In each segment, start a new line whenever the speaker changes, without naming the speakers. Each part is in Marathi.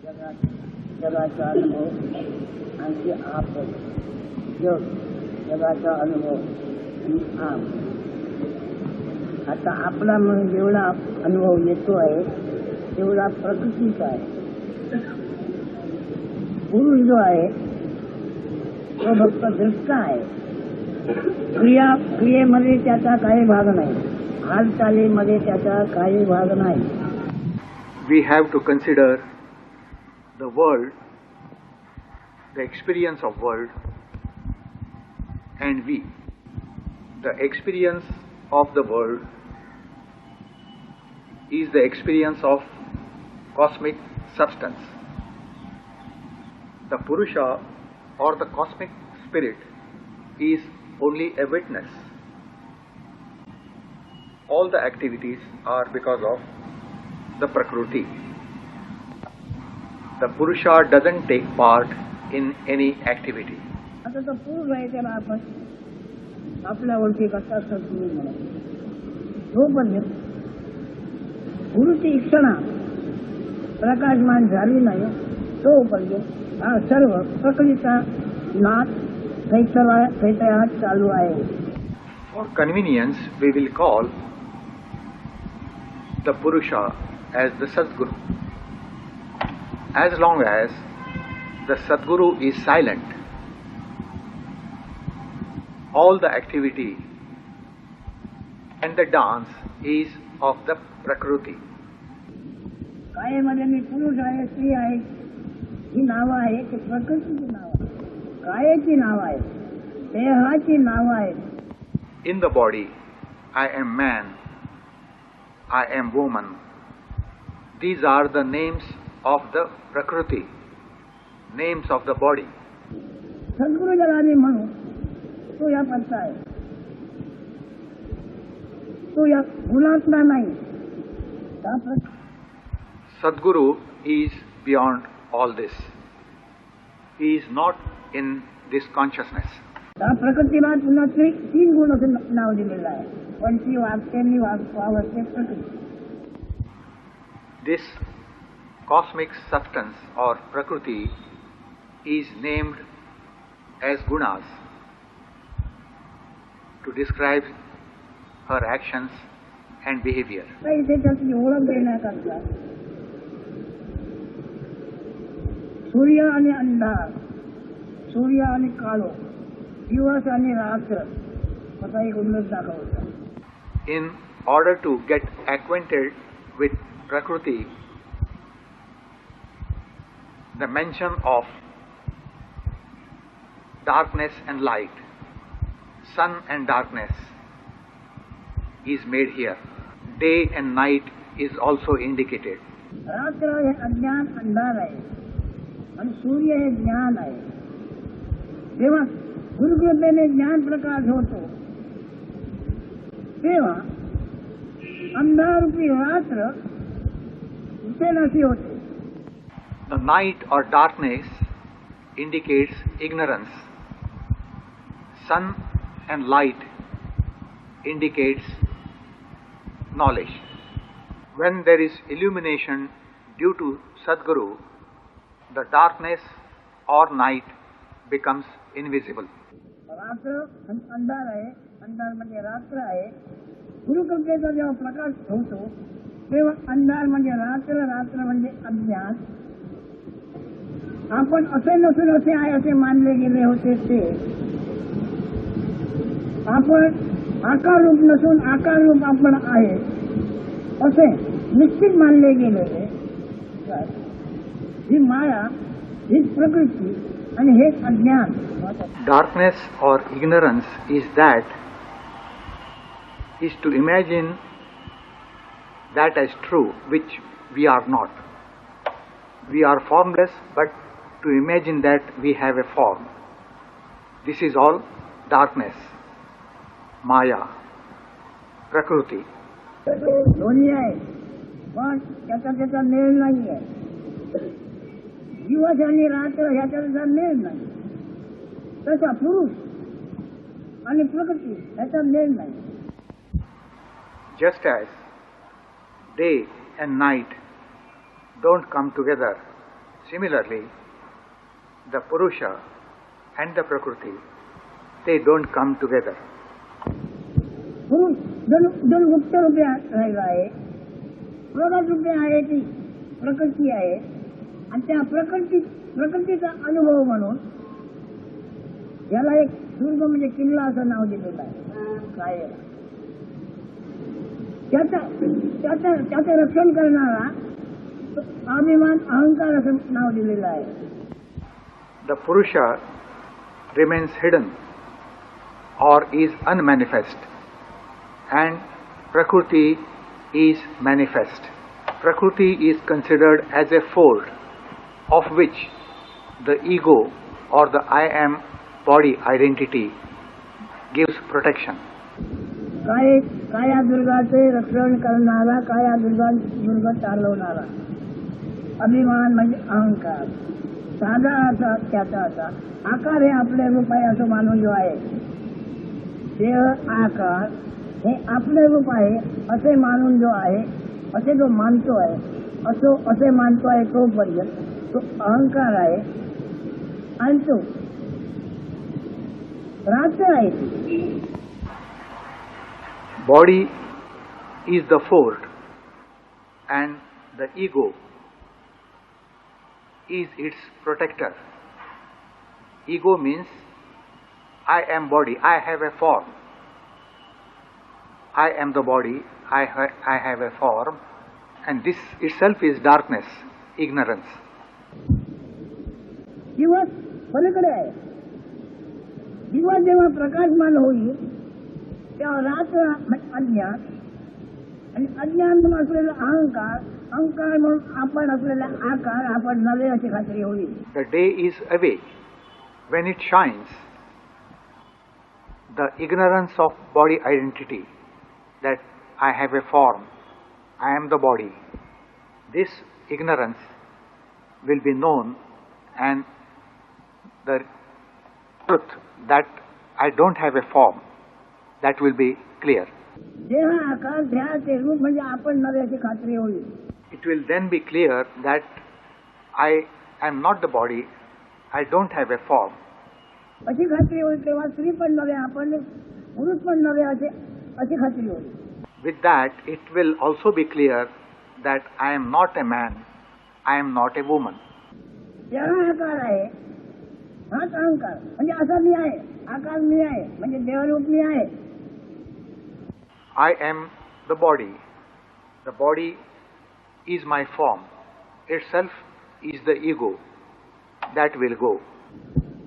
जगाचा अनुभव आणि आप जग जगाचा अनुभव आणि आप. आता आपला म्हणून जेवढा अनुभव येतो आहे तेवढा प्रकृतीचा आहे. पुरुष जो आहे तो फक्त दृष्टा आहे. क्रियेमध्ये त्याचा काही भाग नाही, हालचालीमध्ये त्याचा काही भाग नाही.
We have to consider the world, the experience of world, and we. The experience of the world is the experience of cosmic substance. The Purusha or the cosmic spirit is only a witness. All the activities are because of the Prakriti. The Purusha doesn't take part in any activity.
आता तो पुरुष आहे त्याला आपण आपल्या ओळखी कसा सद्गुरू म्हणून जोपर्यंत गुरुची इच्छा प्रकाशमान झाली नाही तोपर्यंत हा सर्व प्रकृतीचा नाच कैतयात चालू आहे.
For convenience, we will call the Purusha as the Sadguru. As long as the Sadguru is silent, all the activity and the dance is of the Prakriti.
कायेमध्ये मी पुरुष आहे, स्त्री आहे ही नावं आहे की प्रकृतीची नावं आहे, कायेची नावं आहे, देहाची नावं आहेत.
In the body, I am man, I am woman. These are the names of the Prakriti, names of the body.
सद्गुरू ज्याला आम्ही म्हणू तो या पडता आहे, तो या गुणात्मा नाही.
Sadguru is beyond all this. He is not in this consciousness.
त्या प्रकृतीला पुन्हा तीन गुण असं नाव दिलेलं आहे. पंची वागते वावरते प्रकृती.
This cosmic substance or Prakriti is named as gunas to describe her actions and behavior.
काही त्याच्यातली ओळख देण्याकरता सूर्य आणि अंधार, सूर्य आणि काळो, दिवस आणि रात्र असा एक उल्लेख दाखवला.
In order to get acquainted with Prakriti, the mention of darkness and light, sun and darkness is made here. Day and night is also indicated.
रात्र हे अज्ञान अंधार आहे आणि सूर्य हे ज्ञान आहे. जेव्हा गुरुकृपेने ज्ञान प्रकाश होतो तेव्हा अंधारूपी रात्र दिसेनाशी होते.
The night or darkness indicates ignorance. Sun and light indicates knowledge. When there is illumination due to Sadguru, the darkness or night becomes invisible.
रात्र अंधार आहे, अंधार म्हणजे रात्र आहे. गुरुकृपेचा जेव्हा प्रकाश होतो तेव्हा अंधार म्हणजे रात्र, रात्र म्हणजे अज्ञान. आपण असे नसून असे आहे असे मानले गेले होते ते आपण आकार रूप नसून आकार रूप आपण आहे असे निश्चित मानले गेलेले. ही माया, ही प्रकृती आणि हे अज्ञान.
Darkness or ignorance is to imagine that as true, which we are not. We are formless, but to imagine that we have a form. This is all darkness, Maya, Prakriti.
दोन्ही आहे पण त्याचा मेळ नाही आहे. दिवस आणि रात्र ह्याचा मेळ नाही. तसा पुरुष आणि प्रकृती ह्याचा मेळ नाही.
Just as day and night don't come together, Similarly, the Purusha and the Prakriti, they don't come together.
पुरुष दोन गुप्त रूपे राहिला आहे. प्रगत रूपे आहे ती प्रकृती आहे आणि त्या प्रकृतीचा अनुभव म्हणून याला एक दुर्ग म्हणजे किल्ला असं नाव दिलेलं आहे. काय त्याचं रक्षण करणारा अभिमान अहंकार असं नाव दिलेलं आहे.
The Purusha remains hidden or is unmanifest, and Prakriti is manifest. Prakriti is considered as a fold of which the ego or the I am body identity gives protection.
काया दुर्गाचे रक्षण करणारा, काया दुर्ग चालवणारा अभिमान म्हणजे अहंकार. साधा असा त्याचा असा आकार हे आपले रूप आहे असं मानून जो आहे, देह आकार हे आपले रूप आहे असे मानून जो आहे, असे जो मानतो आहे, असे मानतो आहे तोपर्यंत तो अहंकार आहे आणि तो रात्र आहे.
Body is the fold and the ego is its protector. Ego means I am body, I have a form. I am the body, I have a form, and this itself is darkness, ignorance.
दिवस पलीकडे आहे. दिवस जेव्हा प्रकाशमान होईल तेव्हा रात्र अज्ञान आणि अज्ञान म्हणून असलेला अहंकार म्हणून आपण असलेला आकार आपण नवे अशी खात्री होईल.
The day is away. When it shines, the ignorance of body identity, that I have a form, I am the body, this ignorance will be known, and the truth that I don't have a form, that will be clear.
देह आकार ध्याचे रूप म्हणजे आपण नवे अशी खात्री होईल.
It will then be clear that I am not the body, I don't have a form.
अशी खात्री होईल तेव्हा स्त्री पण नव्हे, आपण पुरुष पण नव्हे अशी खात्री होईल.
With that, it will also be clear that I am not a man, I am not a woman.
देह आकार आहे, हाच अहंकार म्हणजे असा मी आहे, आकार मी आहे म्हणजे देहरूप मी आहे.
I am the body. The body is my form. Itself is the ego. That will go.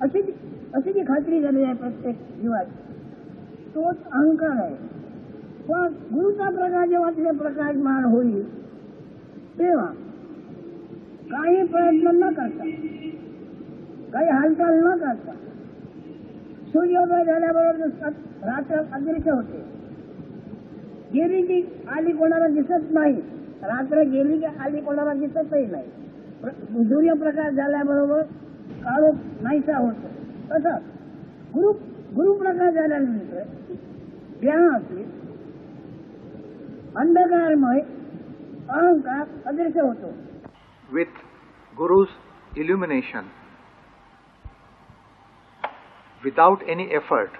अशी जी खात्री झाली आहे प्रत्येक जीवात, तोच अहंकार आहे. पण गुरुचा प्रकाश जेव्हा तिथे प्रकाशमान होईल तेव्हा काही प्रयत्न न करता, काही हालचाल न करता सूर्योदय झाल्याबरोबर रात्र अदृश्य होते. गेली की आली कोणाला दिसत नाही, रात्र गेली की आली कोणाला दिसतही नाही. सूर्यप्रकाश झाल्याबरोबर काळोख नाहीसा होतो. तसंच गुरुप्रकाश झाल्यानंतर ज्ञानातील अंधकारमय अहंकार अदृश्य होतो.
With Guru's illumination, without any effort,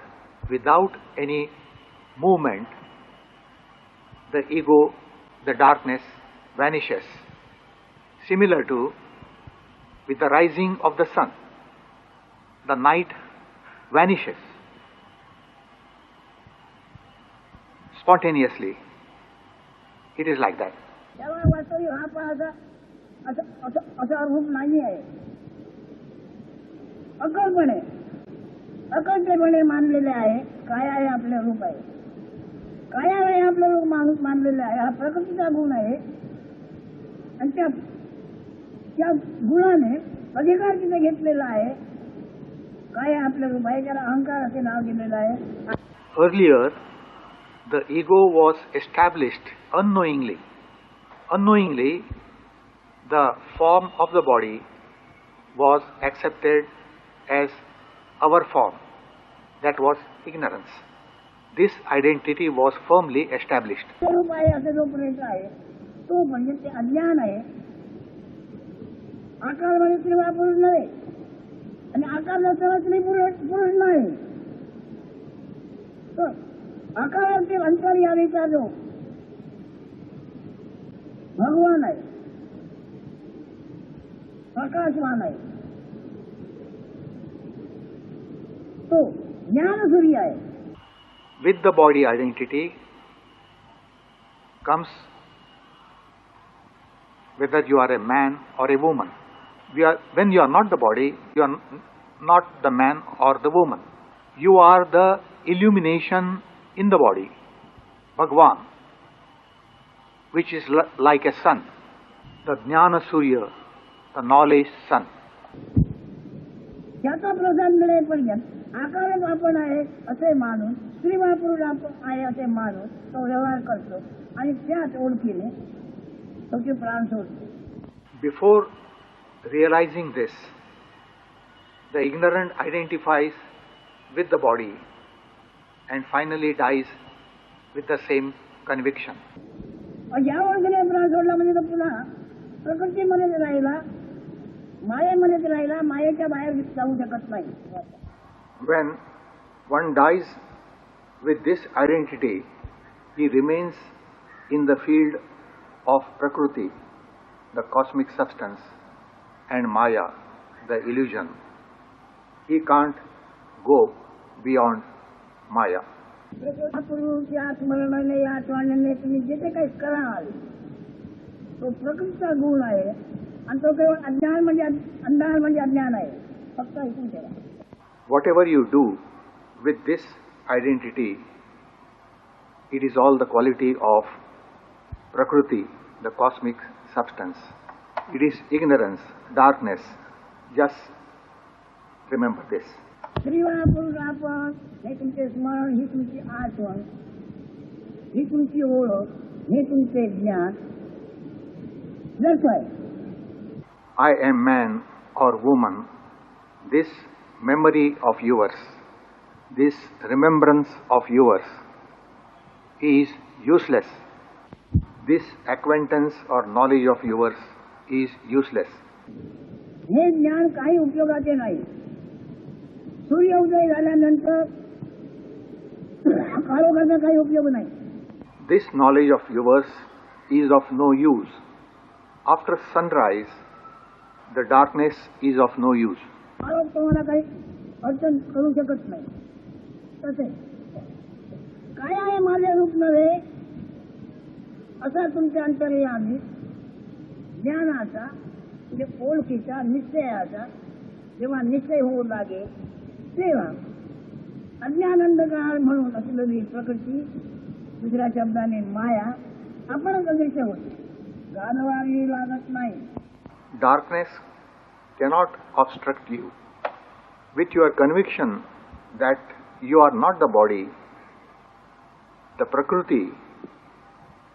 without any movement, the ego, the darkness vanishes. Similar to with the rising of the sun, the night vanishes spontaneously. It is like that.
तेव्हा वास्तविक हा पण असा रूप नाही आहे. अकल्पणे मानलेले आहे. काय आहे आपले रूप आहे, काय आहे आपलं रूप मानलेलं आहे. हा प्रकृतीचा गुण आहे आणि त्या गुणाने अधिकार तिथे घेतलेला आहे. काय आपलं रूप आहे, त्याला अहंकार असे नाव दिलेलं आहे.
Earlier, the ego was established unknowingly. Unknowingly, the form of the body was accepted as our form. That was ignorance. This identity was firmly established.
रूप आहे असे जोपर्यंत आहे तो म्हणजे ते अज्ञान आहे. आकार म्हणजे स्त्री वा पुरुष नव्हे, आणि आकार नसताना स्त्री पुरुष नाही. तो आकाराचे अंतर्यामीचा जो भगवान आहे, प्रकाशवान आहे, तो ज्ञान सूर्य आहे.
With the body identity comes whether you are a man or a woman. When you are not the body, you are not the man or the woman. You are the illumination in the body, Bhagwan, which is like a sun, the Jnana Surya, the knowledge sun.
त्याचा प्रसाद मिळेपर्यंत आकारच आपण आहे असे मानून, स्त्री वा पुरुष आहे असे मानून तो व्यवहार करतो आणि त्याच ओळखीने त्याचे प्राण सोडतो.
Before realizing this, the ignorant identifies with the body and finally dies with the same conviction.
या ओळखीने प्राण सोडला म्हणजे तो पुन्हा प्रकृतीमध्येच राहिला, मायेमध्येच राहिला, मायेच्या बाहेर जाऊ शकत नाही.
When one dies with this identity, he remains in the field of Prakriti, the cosmic substance, and Maya, the illusion. He can't go beyond Maya.
या स्मरणाने, या आठवणीने तुम्ही जे ते काही कराल तो प्रकृतीचा गुण आहे, आणि तो केवळ अज्ञान म्हणजे अंधार म्हणजे अज्ञान आहे. फक्त ऐकून ठेवा.
Whatever you do with this identity, it is all the quality of Prakriti, the cosmic substance. It is ignorance, darkness. Just remember this.
स्त्री वा पुरुष आपण, हे तुमचे स्मरण, ही तुमची आठवण, ही तुमची ओळख, हे तुमचे ज्ञान. That's why
I am man or woman. This memory of yours, this remembrance of yours is useless. This acquaintance or knowledge of yours is useless.
हे ज्ञान काही उपयोगाचे नाही. सूर्योदय झाल्यानंतर काळोखाचा काही उपयोग नाही.
This knowledge of yours is of no use. After sunrise, the darkness is of no use.
काळोख तुम्हाला काही अडचण करू शकत नाही. तसे काय आहे माझे रूप नव्हे असा तुमच्या अंतर्यामी ज्ञानाचा, म्हणजे ओळखीचा, निश्चयाचा जेव्हा निश्चय होऊ लागे तेव्हा अज्ञानंदकाळ म्हणून असलेली प्रकृती, दुसऱ्या शब्दाने माया, आपणच अदृश्य होते. गानवारी लागत नाही.
Darkness cannot obstruct you. With your conviction that you are not the body, the Prakriti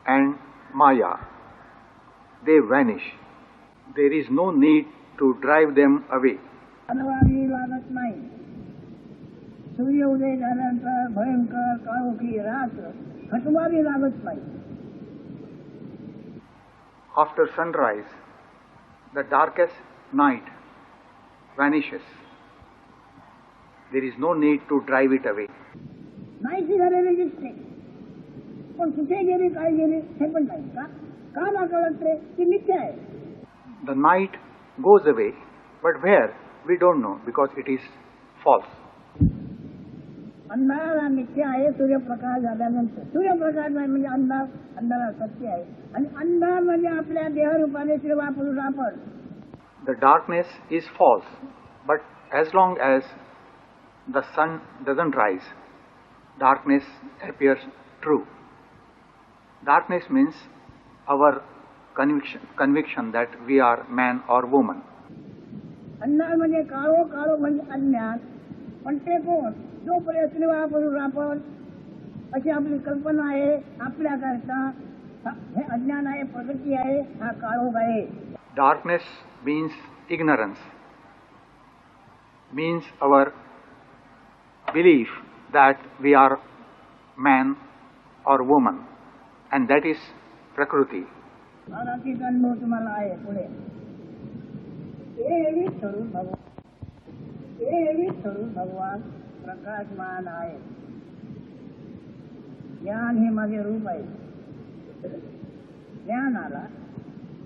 and Maya, they vanish. There is no need to drive them away.
गानवारी लागत नाही. सूर्योदय झाल्यानंतर भयंकर काळोखी रात्र खटवावी लागत नाही.
After sunrise, the darkest night vanishes. There is no need to drive it away.
नाहीशी झालेली दिसते, पण कुठे गेली, काय गेली हे पण नाही. का ना कळत रे, ती मिथ्या आहे.
The night goes away, but where? We don't know because it is false.
अंधार हा मिथ्या आहे. सूर्यप्रकाश झाल्यानंतर सूर्यप्रकाश नाही म्हणजे अंधार, अंधार हा सत्य आहे. आणि अंधार म्हणजे आपल्या देहरूपाने श्रीवा पुरुष आपण.
The darkness is false, but as long as the sun doesn't rise, darkness appears true. Darkness means our conviction that we are man or woman.
अंधार म्हणजे काळो, काळो म्हणजे अज्ञान. पण ते कोण? जोपर्यंत श्रीवा पुरुष आपण अशी आपली कल्पना आहे, आपल्याकरता हे अज्ञान आहे, प्रकृती आहे, हा काळोख आहे.
Darkness means ignorance, means our belief that we are man or woman, and that is Prakriti.
महाराजचा अनुभव तुम्हाला आहे पुढे. एवी स्वरूप भगवान प्रकाशमान आहे. ज्ञान हे माझे रूप आहे. ज्ञानाला,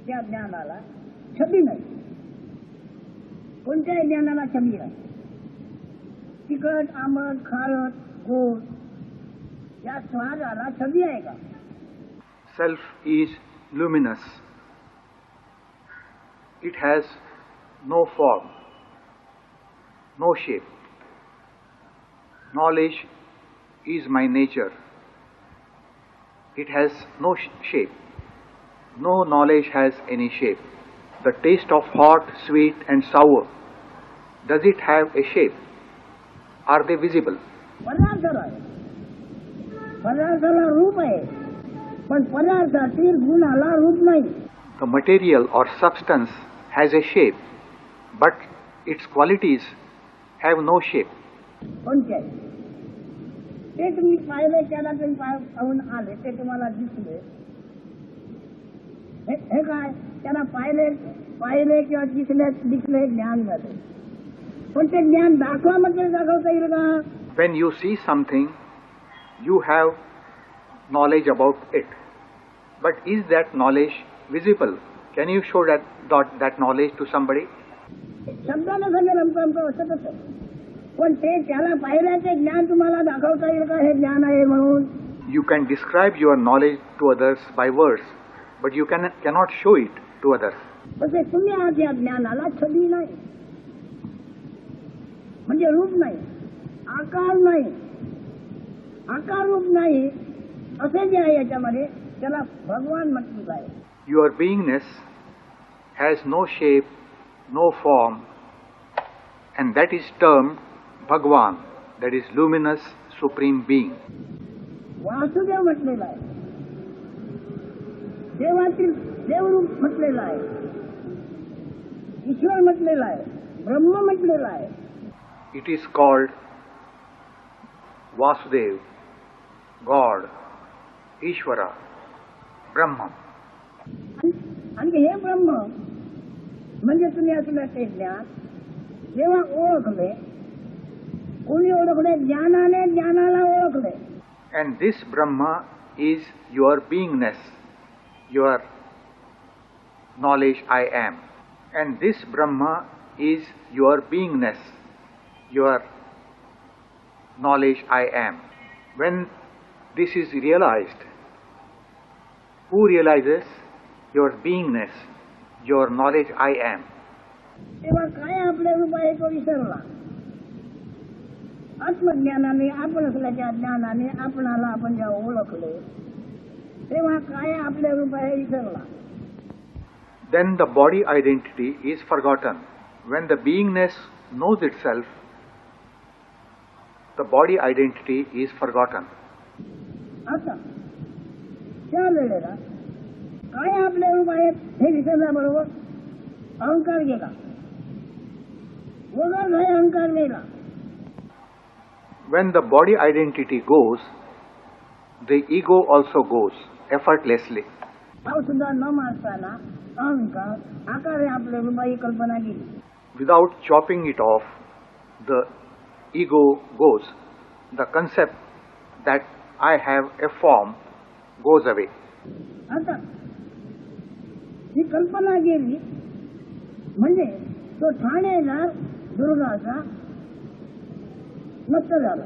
त्या ज्ञानाला छबी नाही. कोणत्याही ज्ञानाला छबी नाही. तिखट, आंबट, खारट, गोड या स्वादाला छबी आहे का?
Self is luminous. It has no form, no shape. Knowledge is my nature. It has no shape. No knowledge has any shape. The taste of hot, sweet and sour, does it have a shape? Are they visible?
पदार्थाला रूप आहे, पण पदार्थातील गुणाला रूप नाही.
The material or substance has a shape, but its qualities have no shape.
कोणते? ते तुम्ही पाहिले, त्याला तुम्ही पाहून आले, ते तुम्हाला दिसले. हे काय? त्याला पाहिले किंवा दिसले ज्ञान झाले. पण ते ज्ञान दाखवामध्ये दाखवता येईल का?
When you see something, you have knowledge about it. But is that knowledge visible? Can you show that knowledge to somebody?
शब्दाने सांगेल आमचं असं कसं, पण ते त्याला पाहिल्याचे ज्ञान तुम्हाला दाखवता येईल का हे ज्ञान आहे म्हणून?
You can describe your knowledge to others by words, but you cannot show it to others.
पण ते तुम्ही आहात या ज्ञानाला छबी नाही, म्हणजे रूप नाही, आकार नाही. आकार रूप नाही असे जे आहे याच्यामध्ये त्याला भगवान म्हटलं आहे.
Your beingness has no shape, no form, and that is termed Bhagwan, that is luminous supreme being.
Vasudev म्हटलेला आहे, देवातील देवरूप म्हटलेला आहे, ईश्वर म्हटलेला आहे, ब्रह्म म्हटलेला आहे.
It is called Vasudev, God, Ishvara, Brahma.
आणि हे ब्रह्म म्हणजे तुम्ही असलं ते ज्ञान जेव्हा ओळखले, कोणी ओळखले? ज्ञानाने ज्ञानाला ओळखले.
And this Brahma is your beingness, your knowledge I am. And this Brahma is your beingness, your knowledge I am. When this is realized, who realizes? Your beingness, your knowledge I am.
तेव्हा काय आपले रूप आहे तो विसरला. आत्मज्ञानाने, आपण असल्याच्या ज्ञानाने आपणाला आपण जेव्हा ओळखले तेव्हा काय आपले रूप आहे विसरला.
Then the body identity is forgotten. When the beingness knows itself, the body identity is forgotten.
आता त्या वेळेला काय आपले रूप आहेत हे विसरल्याबरोबर अहंकार गेला, वगैरे काय अहंकार गेला.
When the body identity goes, the ego also goes effortlessly.
भाव सुद्धा न मारताना अहंकार आकारे आपले रूप ही कल्पना गेली.
Without chopping it off, the ego goes. The concept that I have a form goes away.
आता ही कल्पना गेली म्हणजे तो ठाणेदार दुर्गाचा नष्ट झाला.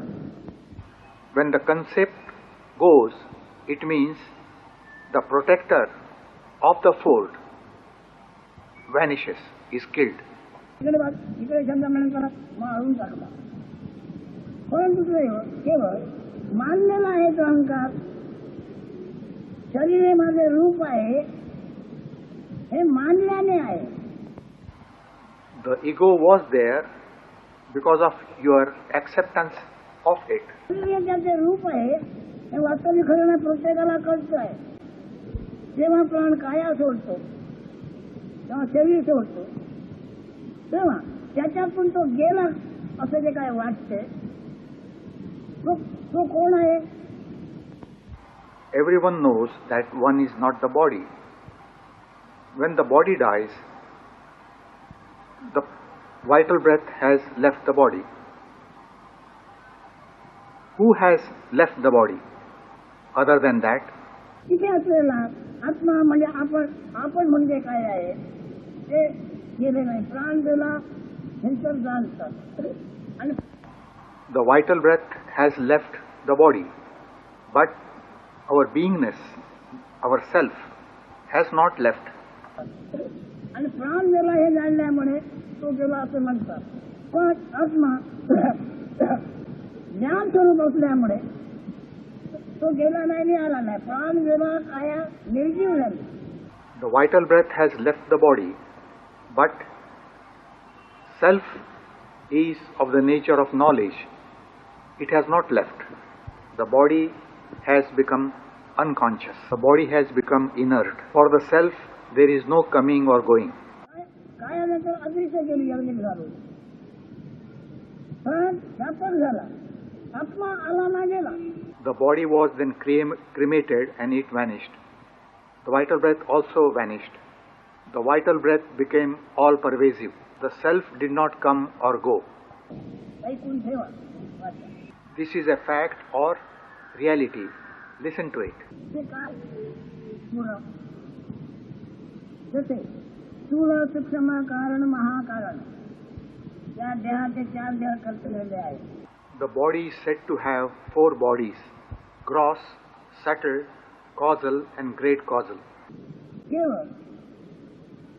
When the concept goes, it means the protector of the fort vanishes, is killed.
इकडे शब्द म्हणून मारून टाकला. परंतु केवळ मानलेला आहे तो अहंकार. शरीर हे माझे रूप आहे हे मानल्याने आहे.
The ego was there because of your acceptance of it.
शरीर त्याचे रूप आहे हे वास्तविक खरं प्रत्येकाला कळतं आहे. जेव्हा प्राण काया सोडतो तेव्हा शरीर सोडतो तेव्हा त्याच्यातून तो गेला असं जे काय वाटते तो कोण आहे?
Everyone knows that one is not the body. When the body dies, The vital breath has left the body. Who has left the body other than that?
तिथे असलेला आत्मा म्हणजे आपण म्हणजे काय आहे ते गेले नाही. प्राण दिला हे तर जाणतात. आणि
The vital breath has left the body, but our beingness, our self, has not left.
आणि प्राण दिला हे जाणल्यामुळे तो गेला असं म्हणतात. पण आत्मा ज्ञान स्वरूप असल्यामुळे तो गेला नाही, आला नाही. प्राण गेला, काया निर्जीव झाली.
The vital breath has left the body, but self is of the nature of knowledge. It has not left. The body has become unconscious. The body has become inert. For the self, there is no coming or going.
कायानंतर अदृश्य केली, अग्नित झालो. पण व्यापक झाला. आत्मा आला ना गेला.
The body was then cremated and it vanished. The vital breath also vanished. The vital breath became all pervasive. The self did not come or go.
ऐकून ठेवा.
This is a fact or reality. Listen to it.
ते काय पुढं जसे स्थूल सूक्ष्म कारण महाकारण या देहाचे 4 देह कल्पलेले आहे.
The body is said to have 4 bodies: gross, subtle, causal and great causal.
केवळ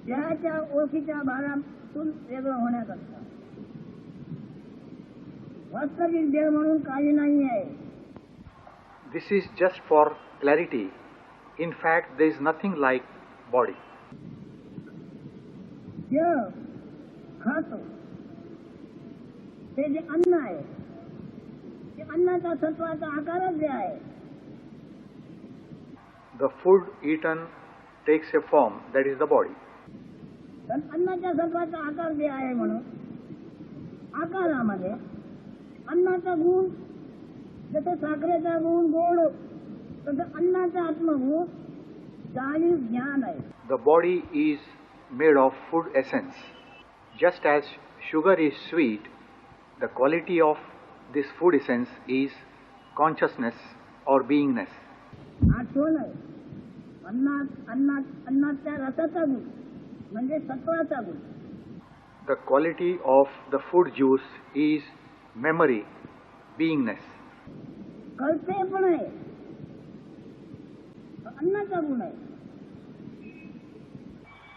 देहाच्या ओळखीच्या भागातून वेगळं होण्याकरता वास्तविक देह म्हणून काही नाही आहे.
This is just for clarity. In fact, there is nothing like body.
देह खातो ते जे अन्न आहे ते अन्नाचा सत्वाचा आकारच जे आहे.
The food eaten takes a form, that is the body.
पण अन्नाच्या सत्वाचा आकार जे आहे म्हणून आकारामध्ये अन्नाचा गुण जसं साखरेचा गुण गोड तसं अन्नाचा आत्मगुण जाणीव ज्ञान आहे.
The body is made of food essence. Just as sugar is sweet, the quality of this food essence is consciousness or beingness.
आठवण आहे. अन्नाच्या रसाचा गुण म्हणजे सत्वाचा गुण.
The quality of the food juice is memory, beingness.
कळते पण आहे अन्नाचा गुण आहे.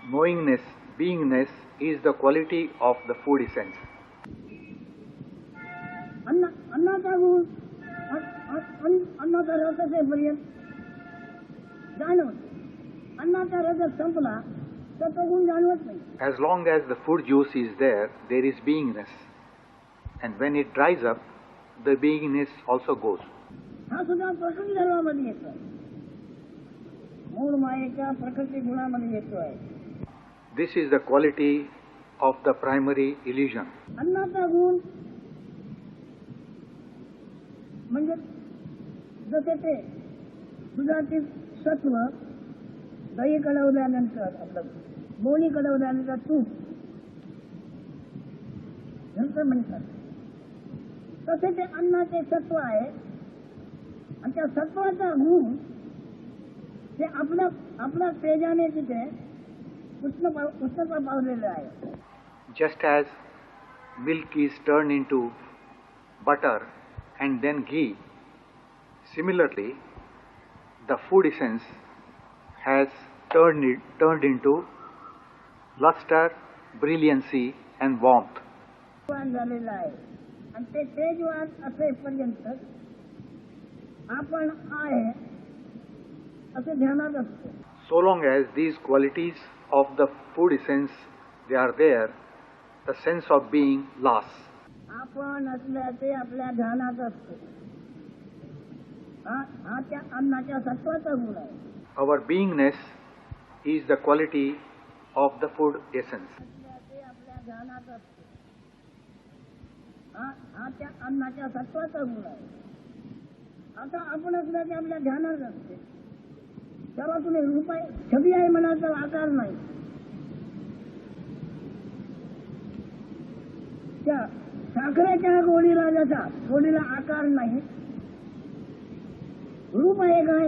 Knowingness, beingness is the quality of the food essence.
अन्नाचा गुण अन्नाचा रस असेपर्यंत जाणवत. अन्नाचा रस संपला तर तो गुण जाणवत नाही.
As long as the food juice is there, there is beingness. And when it dries up, the beingness also goes.
हा सुद्धा प्रकृती धर्मामध्ये येतो. मूळ मायेच्या प्रकृती गुणामध्ये येतो आहे.
This is the quality of the primary illusion.
अन्नाचा गुण म्हणजे जसे ते दुधातील सत्व दही कडवल्यानंतर आपलं लोणी कडवल्यानंतर तूप नंतर म्हणतात तसे ते अन्नाचे सत्व आहे. आणि त्या सत्वाचा गुण ते आपल्या तेजाने तिथे उष्णता पावलेलं आहे.
Just as milk is turned into butter and then ghee, similarly, the food essence has turned into luster, brilliancy and warmth.
झालेलं आहे. आणि ते तेजवान असेपर्यंत आपण आहे असे ध्यानात असतो.
So long as these qualities of the food essence they are there, the sense of being lasts.
आपण असल्याचे आपल्या ध्यानात असतो. हा त्या अन्नाच्या सत्वाचा गुण आहे.
Our beingness is the quality of the food essence.
असल्याचे आपल्या ध्यानात असतो. हा त्या अन्नाच्या सत्वाचा गुण आहे. आता आपण असल्याचे आपल्या ध्यानात असते. त्याला तुम्ही रूप आहे छबी आहे म्हणाल तर आकार नाही. त्या साखरेच्या गोडीला जसा गोडीला आकार नाही, रूप आहे काय?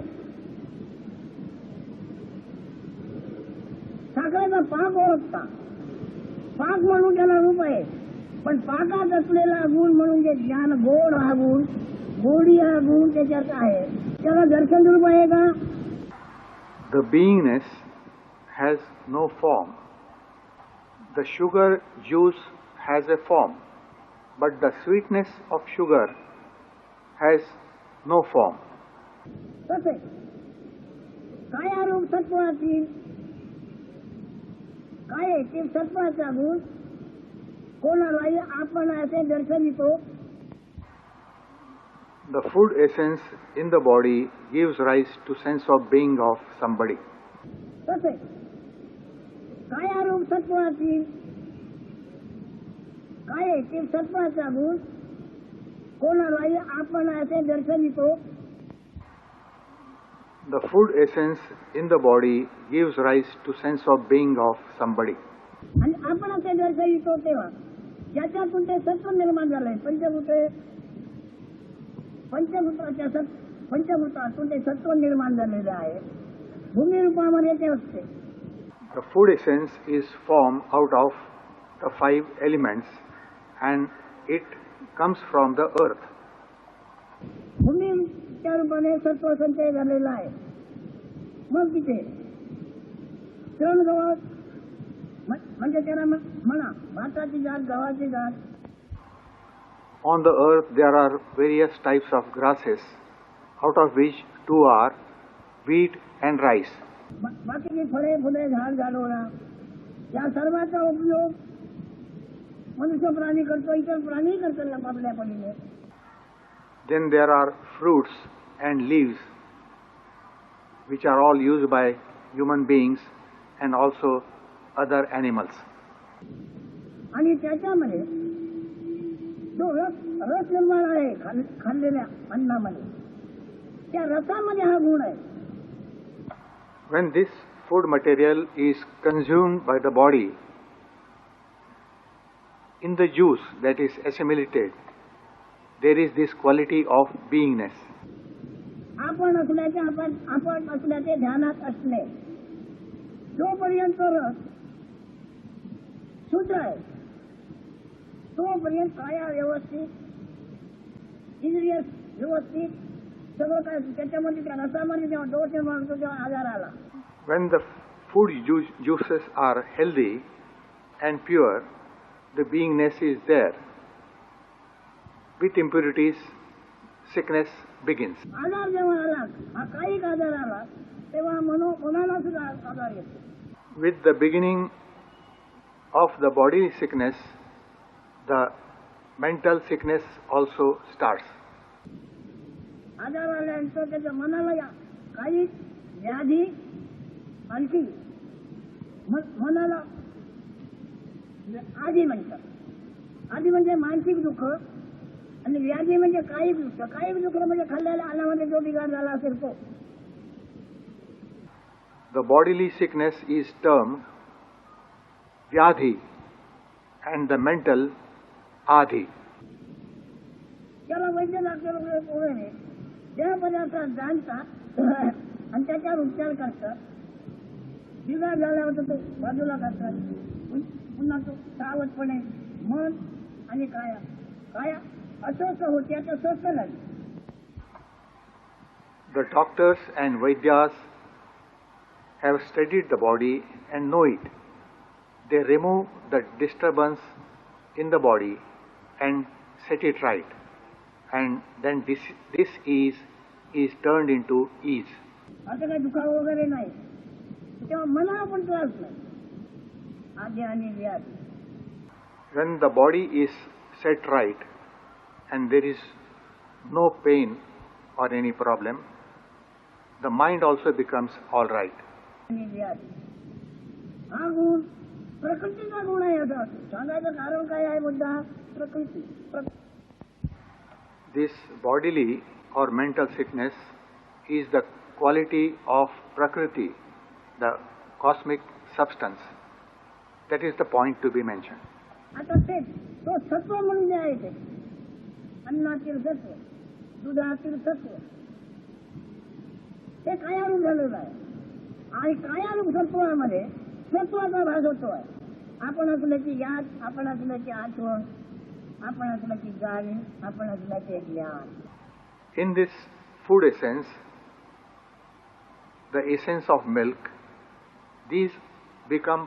साखरेचा पाक ओळखता, पाक म्हणून त्याला रूप आहे, पण पाकात असलेला गुण म्हणून जे ज्ञान, गोड हा गुण, गोडी हा गुण त्याच्यात आहे, त्याला दर्शन रूप आहे का?
The beingness has no form. The sugar juice has a form, but the sweetness of sugar has no form.
तसे काय रूप सत्वाची, काय ते सत्वाचा गुण कोणालाही आपण असे दर्शवितो.
The food essence in the body gives rise to sense of being of somebody.
तसे काय रूप सत्वाची, काय ते सत्वाचा गुण कोणालाही आपण असे दर्शवितो.
The food essence in the body gives rise to sense of being of somebody.
आणि आपण असे दर्शवितो तेव्हा ज्याच्यातून ते सत्व निर्माण झालंय, पंचभूतातून ते सत्व निर्माण झालेले आहे, भूमी रूपामध्ये ते असते.
The food essence is formed out of the 5 elements and it comes from the earth.
भूमीच्या रूपाने सत्व संचय झालेला आहे. मग तिथे तण गवत म्हणजे त्याला म्हणा भाताची जात, गव्हाची जात.
On the earth there are various types of grasses, out of which 2 are wheat and rice.
बाकीची फळे, फुले, झाड, झाडोळा या सर्वांचा उपयोग मनुष्य प्राणी करतो, इतर प्राणी करतात आपल्या परीने.
Then there are fruits and leaves which are all used by human beings and also other animals.
आणि त्याच्यामध्ये जो रस निर्माण आहे खाल्लेल्या अन्नामध्ये, त्या रसामध्ये हा गुण आहे.
When this food material is consumed by the body, in the juice that is assimilated, there is this quality of beingness.
आपण असल्याचे ध्यानात असणे, जोपर्यंत रस शुद्ध आहे तोपर्यंत काया व्यवस्थित, इंद्रिय व्यवस्थित, सगळं काय त्याच्यामध्ये त्या रसामध्ये जेव्हा दोष निर्माण होतो तेव्हा आजार आला.
When the food juices are healthy and pure, the beingness is there. With impurities, sickness begins.
आजार जेव्हा आला, हा कायिक आजार आला, तेव्हा मनाला सुद्धा आजार येतो.
With the beginning of the bodily sickness, the mental sickness also starts.
आजार आल्यानंतर त्याच्या मनाला काही व्याधी, आणखी मनाला आधी म्हणतात. आधी म्हणजे मानसिक दुःख आणि व्याधी म्हणजे कायिक दुःख. कायिक दुःख म्हणजे खाल्लेल्या अन्नामध्ये जो बिघाड झाला असेल तो.
The bodily sickness is termed vyadhi and the mental adhi.
त्याला वैद्य डॉक्टर पोळ्याने देह पदार्थात जाणतात आणि त्याच्यावर उपचार करतात. बिघाड झाल्यावर तो बाजूला करतात. पुन्हा तो सावधपणे मन आणि काया अस्वस्थ होते, आता स्वस्थ झाली.
The doctors and Vaidyas have studied the body and know it. They remove the disturbance in the body and set it right. And then this is turned into ease.
आता काही दुखाव वगैरे नाही, तेव्हा मनाला पण त्रास नाही. आधी आणि व्याधी.
When the body is set right and there is no pain or any problem, the mind also becomes all right.
आणि व्याधी हा गुण प्रकृतीचा गुण आहे. आता सांगायचं कारण काय आहे? मुद्दा प्रकृती.
This bodily or mental sickness is the quality of Prakriti, the cosmic substance. That is the point to be mentioned.
आता ते तो सत्व म्हणून जे आहे ते अन्नातील सत्व, दुधातील सत्व, ते कायारूप झालेलं आहे. आणि कायारूप सत्वामध्ये सत्वाचा भाग होतो आहे. आपण असल्याची याद, आपण असल्याची आठवण, आपण असल्याची जाणीव, आपण असल्याचे ज्ञान.
In this food essence, the essence of milk, these become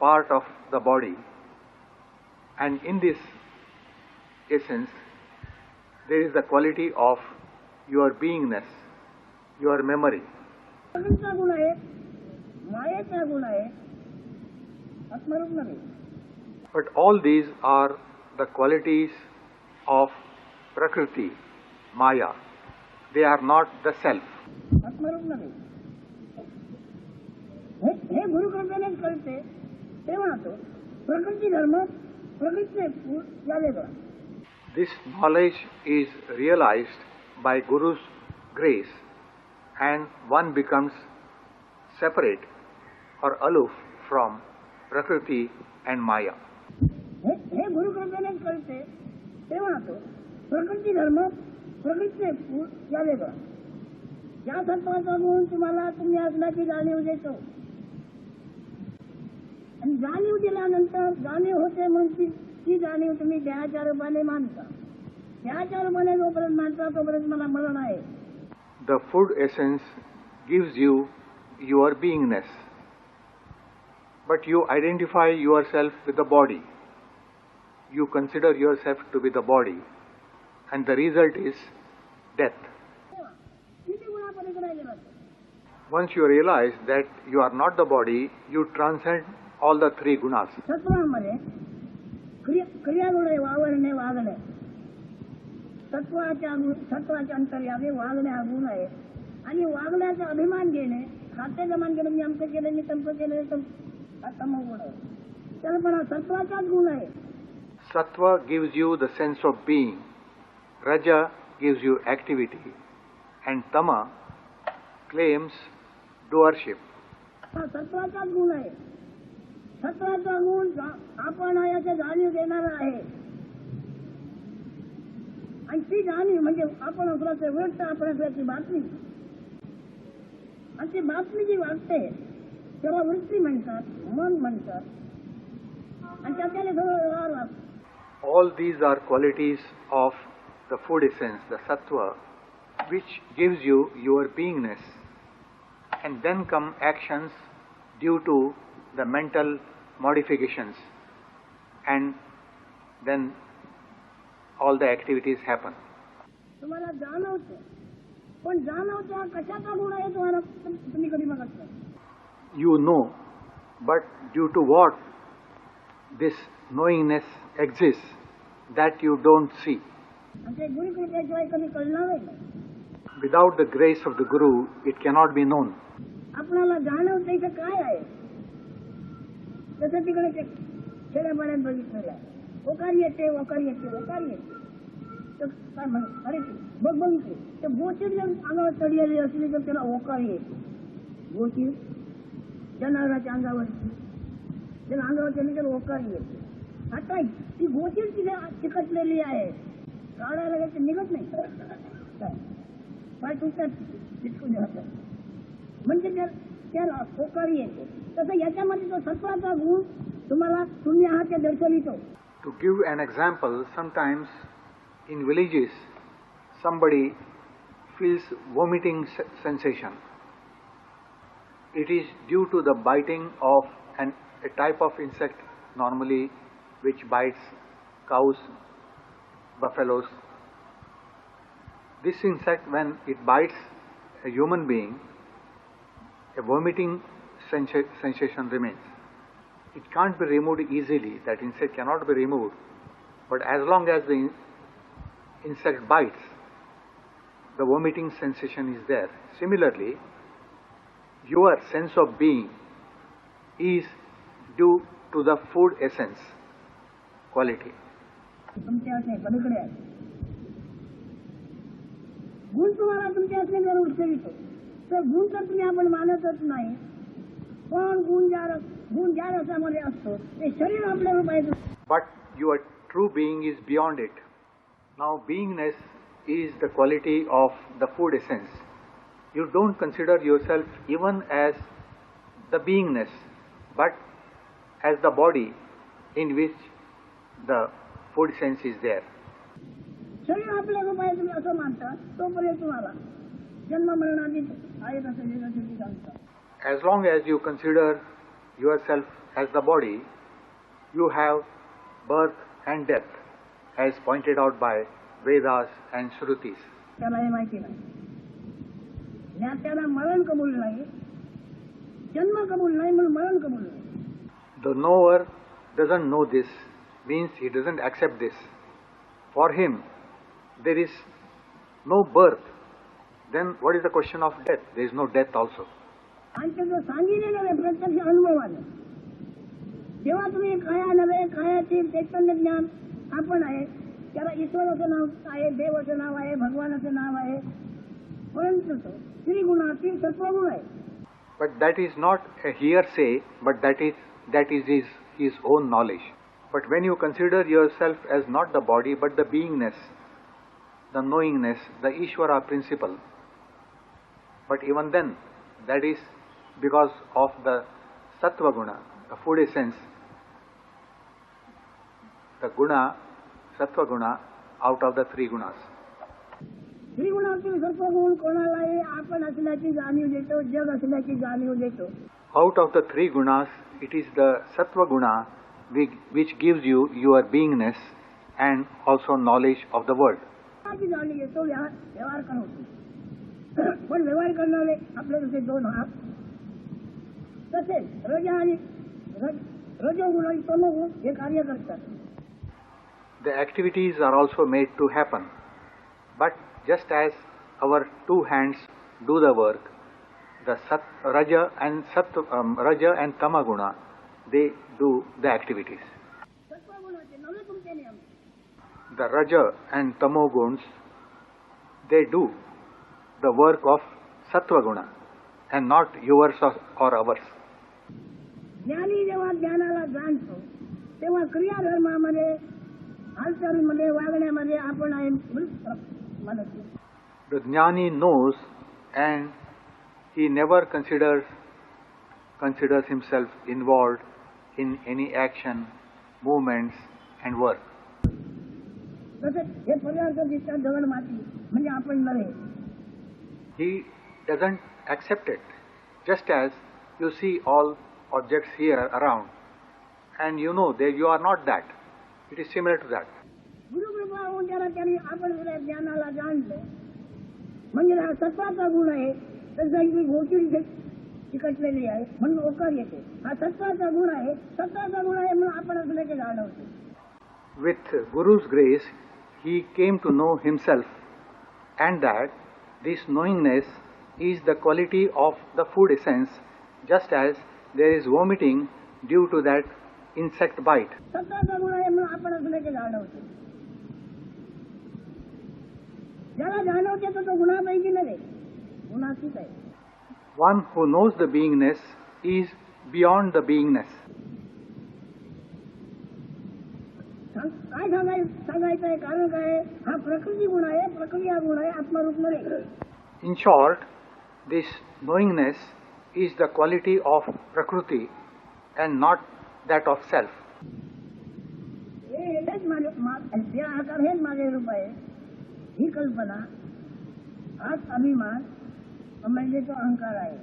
part of the body, and in this essence there is the quality of your beingness, your memory.
प्रकृतीचा गुण आहे, मायेचा गुण आहे, आत्मरूप नव्हे.
But all these are the qualities of Prakriti, Maya. They are not the self.
आत्मरूप नव्हे. हे गुरुकृपेनेच कळते. तेव्हा तो प्रकृती धर्म, प्रकृतीचे फूल झाले बघा.
This knowledge is realized by Guru's grace, and one becomes separate or aloof from Prakriti and Maya.
हे गुरुकृपेनेच कळते. तेव्हा तो प्रकृती धर्म, प्रकृतीचे फूल झाले बघा. ज्या सत्वाचा गुण तुम्हाला तुम्ही असण्याची जाणीव देतो, आणि जाणीव दिल्यानंतर जाणीव होते म्हणून ती जाणीव तुम्ही देहाच्या रूपाने मानता. देहाच्या रूपाने जोपर्यंत मानता तोपर्यंत मला मरण आहे.
The food essence gives you your beingness, but you identify yourself with the body. You consider yourself to be the body, and the result is death.
किती गुणापलीकडे गेला.
Once you realize that you are not the body, you transcend all the three gunas.
सत्वामध्ये क्रियागुण आहे, वावरणे, वागणे. सत्वाच्या अंतर्यामी वागणे हा गुण आहे. आणि वागण्याचा अभिमान घेणे, खातेगमान घेणे, मी आमचं केलं, मी तमचं केलं, हा तमोगुण आहे. त्याला पण हा सत्वाचाच गुण आहे.
Sattva gives you the sense of being, Raja gives you activity, and Tama claims doership.
हा सत्वाचाच गुण आहे. सत्वाचा गुण आपण याच्या जाणीव देणारा आहे. आणि ती जाणीव म्हणजे आपण असल्याचं व्यक्त, आपण असल्याची बातमी. आणि ती बातमी जी वाटते त्याला वृत्ती म्हणतात, मन म्हणतात. आणि त्याच्याने सगळं व्यवहार वाटतो.
All these are qualities of the food essence, the sattva, which gives you your beingness. And then come actions due to the mental modifications, and then all the activities happen.
तुम्हाला जाणवतं, पण जाणवता कशाचा गुण आहे तुम्हाला तुम्ही कधी बघत नाही.
You know, but due to what this knowingness exists, that you don't see.
आणि ते गुरुकृपेशिवाय कधी कळणार नाही.
Without the grace of the Guru, it cannot be known.
आपल्याला जाणवतं इथं काय आहे. तसं तिकडे ते खेड्यापाड्यात बघितलेलं आहे. ओकार येते, ओकार येते, ओकार येते. तर काय म्हण, अरे बघ बघितले ते बोचीर जर अंगावर चढलेली असली तर त्याला ओकार येते. बोचीर जनावराच्या अंगावरची त्याला अंगावर चढली तर ओकार येते. आता ती बोचीर तिथे चिकटलेली आहे, काढायला काही निघत नाही. काय पाय तुमच्या चिटकून राहतात म्हणजे त्याला ओकार येते. तसं याच्यामध्ये तो सत्वाचा गुण तुम्हाला तुम्ही आहात ते दर्शवितो.
To give an example, sometimes in villages somebody feels vomiting sensation. It is due to the biting of a type of insect normally which bites cows, buffaloes. This insect, when it bites a human being, a vomiting sensation remains. It can't be removed easily, that insect cannot be removed, but as long as the insect bites, the vomiting sensation is there. Similarly, your sense of being is due to the food essence quality.
तुमच्या पलीकडे आहे गुण, तुम्हाला तुमच्या असलेल्यावर उठवितो. तर गुण तर तुम्ही आपण मानतच नाही, पण गुण ज्या रसामध्ये असतो ते शरीर आपल्याला पाहिजे.
but your true being is beyond it. Now, beingness is the quality of the food essence. You don't consider yourself even as the beingness, but as the body in which the food essence is there.
शरीर आपल्या रूपाने तुम्ही असं मानता तोपर्यंत तुम्हाला जन्म मरणाची आहे तसं शरीराची सांगता.
As long as you consider yourself as the body, you have birth and death, as pointed out by Vedas and Shrutis.
त्याला हे माहिती नाही. ज्ञात्याला मरण कबूल नाही, जन्म कबूल नाही म्हणून मरण कबूल नाही.
The knower doesn't know this, means he doesn't accept this. For him, there is no birth. Then what is the question of death? There is no death also.
आणि ते जो सांगितलेलं आहे प्रत्यक्ष अनुभवाने, जेव्हा तुम्ही काया नव्हे कायाचे चैतन्य ज्ञान आपण आहे, त्याला ईश्वराचं नाव आहे, देवाचं नाव आहे, भगवानाचं नाव आहे, परंतु तो त्रिगुणातील सत्वगुण आहे.
But that is not a hearsay, but that is his own knowledge. But when you consider yourself as not the body, but the beingness, the knowingness, the Ishvara principle, but even then, that is because of the sattva guna, the food essence, the guna, sattva guna, out of the three gunas.
त्रिगुणातील सत्वगुण कोणाला आहे आपण असल्याची जाणीव देतो, जग असल्याची जाणीव देतो.
Out of the three gunas, it is the sattva guna which gives you your beingness and also knowledge of the world.
जाणीव येतो व्यवहार करतो. पण व्यवहार करणारे आपले जसे दोन हात, तसेच रजोगुण आणि तमोगुण हे कार्य करतात.
The activities are also made to happen, but just as our two hands do the work, the Raja and Tama guna, they do the activities. The Raja and Tamo guns, they do the work of Sattva guna and not yours or ours.
ज्ञानी जेव्हा ज्ञानाला जाणतो तेव्हा क्रियाधर्मामध्ये हालचालीमध्ये वागण्यामध्ये आपण आहे म्हणत.
The Jnani knows and he never considers himself involved in any action, movements and work.
तसेच हे पदार्थ दिसतात दगड माती म्हणजे आपण नव्हे.
He doesn't accept it. Just as you see all objects here around and you know that you are not that. It is similar to that.
Gurukrupa होऊन त्यांनी आपण ज्ञानाला जाणलं म्हणजे हा सत्वाचा गुण आहे. तसा ही गोष्टी चिकटलेली आहे म्हणून ओकार येते. हा सत्वाचा गुण आहे, सत्वाचा गुण आहे म्हणून आपण असल्याचे जाणवतो.
With Guru's grace, he came to know himself and that this knowingness is the quality of the food essence, just as there is vomiting due to that insect bite.
सत्वाचा गुण आहे म्हणून आपण असल्याचे जाणवतो. ज्याला जाणवते तो गुणापैकी नव्हे, गुणातीत आहे.
One who knows the beingness is beyond the beingness.
काय सांगायचं आहे कारण काय? हा प्रकृती गुण आहे, प्रक्रिया गुण आहे, आत्मरूप नव्हे.
In short, this knowingness is the quality of Prakriti and not that of self.
हेच माझे आकार, हेच माझे रूप आहे. ही कल्पना, हाच अभिमान म्हणजे तो अहंकार आहे.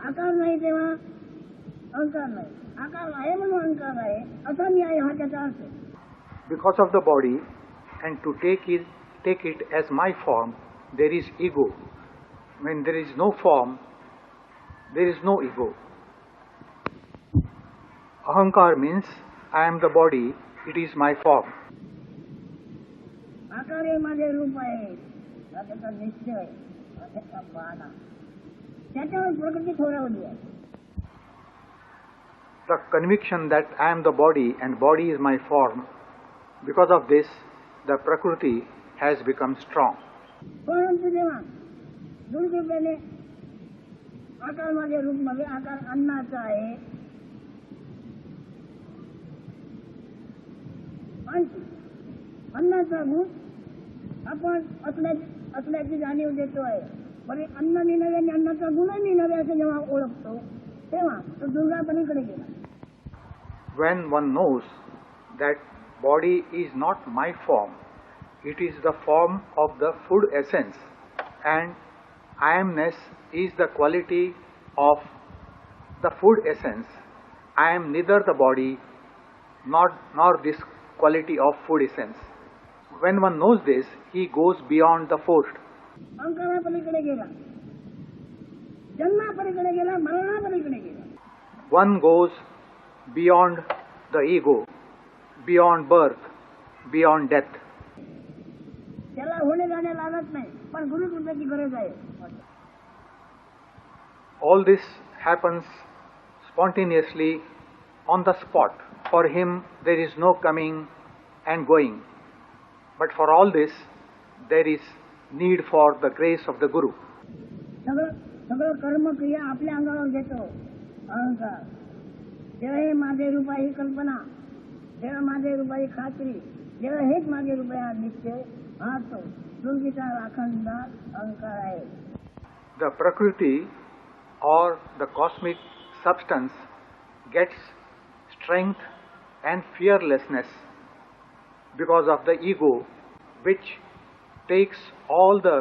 आकार नाही तेव्हा अहंकार नाही. आकार आहे म्हणून अहंकार आहे असा मी आहे हा त्याचा अर्थ.
Because of the body and to take it as my form, there is ego. When there is no form, there is no ego. Ahankar means I am the body, it is my form.
आकार हे माझे रूप आहे, त्याचा निश्चय, त्याचा भावना, त्याच्यावर प्रकृती ठरवली आहे.
The conviction that I am the body and body is my form, because of this, the Prakriti has become strong.
परंतु जेव्हा दुर्दैवाने आकार माझे रूप मध्ये आकार अन्नाचा आहे, मानसिक अन्नाचा गुण आपण असल्याची जाणीव देतोय, पण अन्न मी नव्हे आणि अन्नाचा गुणही मी नव्हे असं जेव्हा ओळखतो तेव्हा तो दुर्गा पलीकडे गेला.
When one knows that body is not my form, it is the form of the food essence, and I amness is the quality of the food essence. I am neither the body nor this quality of food essence. When one knows this, he goes beyond the fourth.
अहंकारा पलीकडे गेला, जन्मा पलीकडे गेला, मरणा पलीकडे गेला.
One goes beyond the ego, beyond birth, beyond death.
त्याला होणे जाणे लागत नाही, पण गुरुकृपेची गरज आहे.
All this happens spontaneously on the spot. For him there is no coming and going. But for all this there is need for the grace of the Guru.
सगळं कर्म क्रिया आपल्या अंगावर घेतो अहंकार. जेव्हा हे माझे रूप ही कल्पना, जेव्हा माझे रूप ही खात्री, जेव्हा हेच माझे रूप हा निश्चय, हा तो दुर्गीचा राखणदार अहंकार आहे.
The Prakriti or the cosmic substance gets strength and fearlessness because of the ego, which takes all the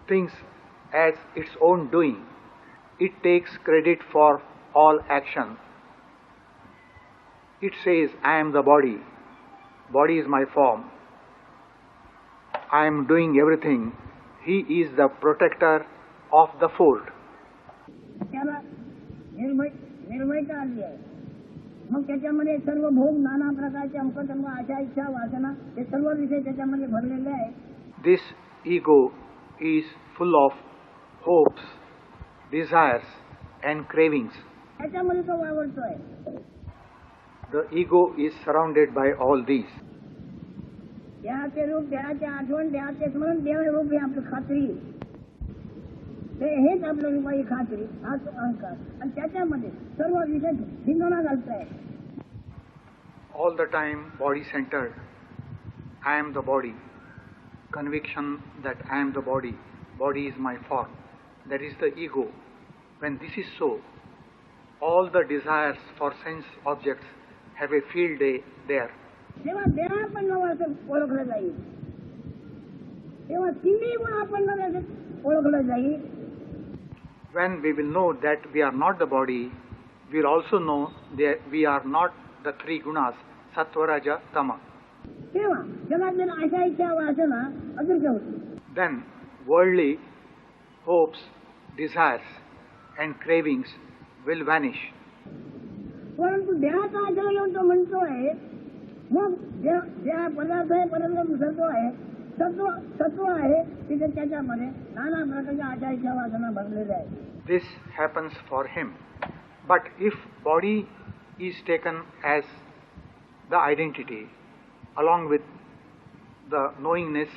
things as its own doing. It takes credit for all action. It says, I am the body. Body is my form. I am doing everything. He is the protector of the fold.
त्याला निर्भयता आली आहे. मग त्याच्यामध्ये सर्व भोग, नाना प्रकारचे अंकतंग, आशा, इच्छा, वासना हे सर्व विषय त्याच्यामध्ये भरलेले आहे.
This ego is full of hopes, desires and cravings.
त्याच्यामध्ये तो वावरतोय.
The ego is surrounded by all these.
देहाचे रूप, देहाचे आठवण, देहाचे स्मरण, देह रूप हे आपली खात्री, हेच आपलं रूप ही खात्री, हा तो अहंकार. आणि त्याच्यामध्ये सर्व विषय धिंगाणा घालताय.
All the time body centered. I am the body. Conviction that I am the body. Body is my form. That is the ego. When this is so, all the desires for sense objects have a field day there.
तेव्हा देह आपण नवं असं ओळखलं जाईल, तेव्हा तिन्ही गुण आपण नवं असं ओळखलं जाईल.
When we will know that we are not the body, we will also know that we are not the three gunas, sattva, raja, tama.
तेव्हा जगातील आशा, इच्छा, वासना अदृश्य होती.
Then worldly hopes, desires and cravings will vanish.
परंतु देहाचा आश्रय घेऊन तो म्हणतोय, मग देहा पदार्थ आहे, परंतु सत्व आहे, सत्व आहे तिथे त्याच्यामध्ये नाना प्रकारच्या आशा, इच्छा, वासना भरलेल्या आहेत.
This happens for him. But if body is taken as the identity, along with the knowingness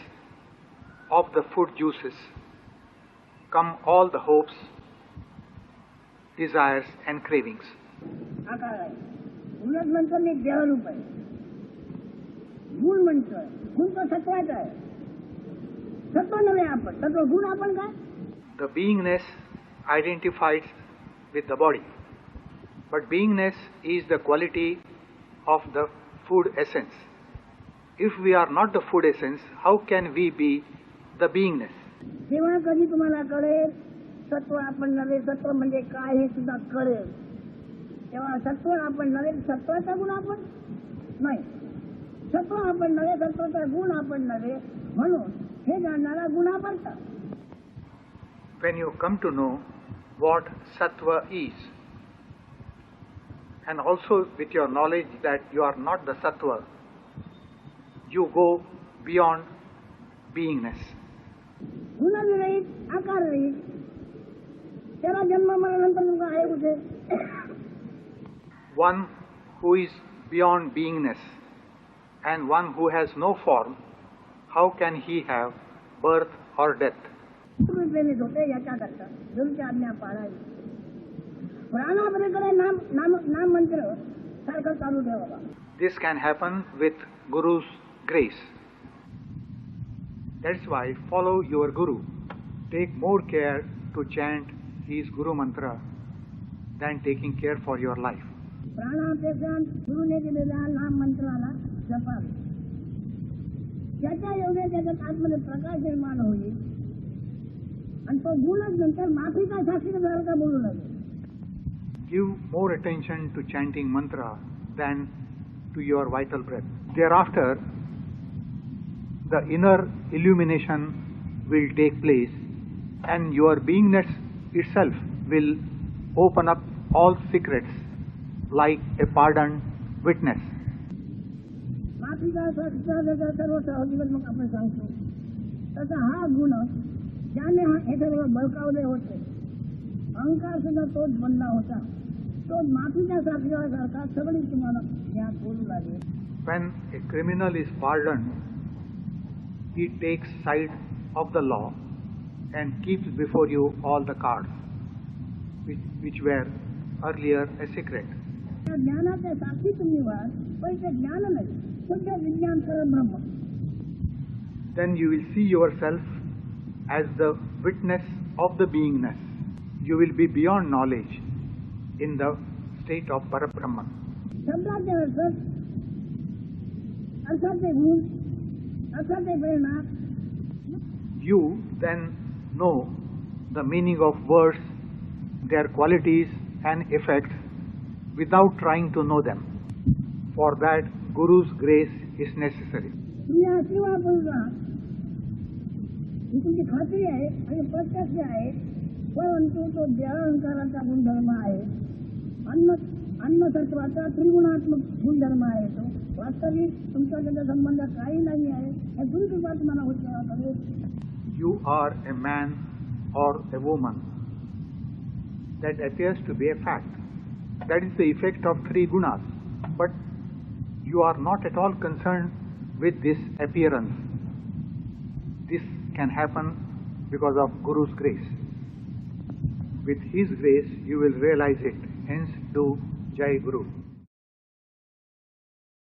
of the food juices, come all the hopes, desires and cravings.
आकार आहे. उलट म्हणतो मी देहरूप आहे. गुण म्हणतोय, गुण तो सत्वाचा आहे. सत्व नव्हे आपण, सत्व गुण आपण काय?
The beingness identifies with the body. But beingness is the quality of the food essence. If we are not the food essence, how can we be the beingness?
जेव्हा कधी तुम्हाला कळेल सत्व आपण नव्हे, सत्व म्हणजे काय हे सुद्धा कळेल, तेव्हा सत्व आपण नव्हे, सत्वाचा गुण आपण नाही. सत्व आपण नव्हे, सत्वाचा गुण आपण नव्हे, म्हणून हे जाणणारा गुण आपणता.
When you come to know what sattva is, and also with your knowledge that you are not the sattva, you go beyond beingness.
गुणविरहित, आकाररहित, त्याला जन्म मरणानंतर तुमचा आहे कुठे?
One who is beyond beingness and one who has no form, how can he have birth or death?
प्रेमित होते याच्याकरता गुरुची आज्ञा पाळावी. प्राणापलीकडे नाम मंत्र सारखं चालू ठेवावा.
This can happen with Guru's grace. That's why follow your Guru. Take more care to chant his Guru mantra than taking care for your life.
प्राणापेक्षा गुरुने दिलेल्या नाम मंत्राला जपावे. त्याच्या योगे त्याच्यात आतमध्ये प्रकाश निर्माण होईल आणि तो गुणच नंतर माफीचा साक्षीदार बोलू लागेल.
Give more attention to chanting mantra than to your vital breath. Thereafter, the inner illumination will take place and your beingness itself will open up all secrets like a pardoned witness.
माफीचा साक्षीदार सर्व सहजीवन मग आपण सांगतो तसा हा गुण ज्याने हे सर्व बळकावले होते अहंकार सुद्धा तोच बनला होता तो माफीच्या साक्षीदारासारखा सगळी तुम्हाला ज्ञान बोलू लागेल.
When a criminal is pardoned, he takes side of the law and keeps before you all the cards which were earlier a secret.
त्या ज्ञानाचे साक्षी तुम्ही व्हाल पण ते ज्ञान नाही शुद्ध विज्ञान परब्रह्म.
Then you will see yourself as the witness of the beingness. You will be beyond knowledge in the state of Parabrahman.
शब्दाचे अर्थ अर्थाचे गुण अर्थाचे परिणाम.
You then know the meaning of words, their qualities and effects without trying to know them. For that, Guru's grace is necessary.
तुम्ही अशी वापरला ही तुमची खात्री आहे आणि प्रत्यक्ष आहे परंतु तो देहांकाराचा गुणधर्म आहे. अन्नतत्वाचा त्रिगुणात्मक गुणधर्म आहे. तो वास्तविक तुमचा त्याचा संबंध काही नाही आहे. हे गुरुकृपा तुम्हाला होत.
You are a man or a woman. That appears to be a fact. That is the effect of three gunas. But you are not at all concerned with this appearance. This can happen because of Guru's grace. With his grace, you will realize it. Hence, do Jai Guru.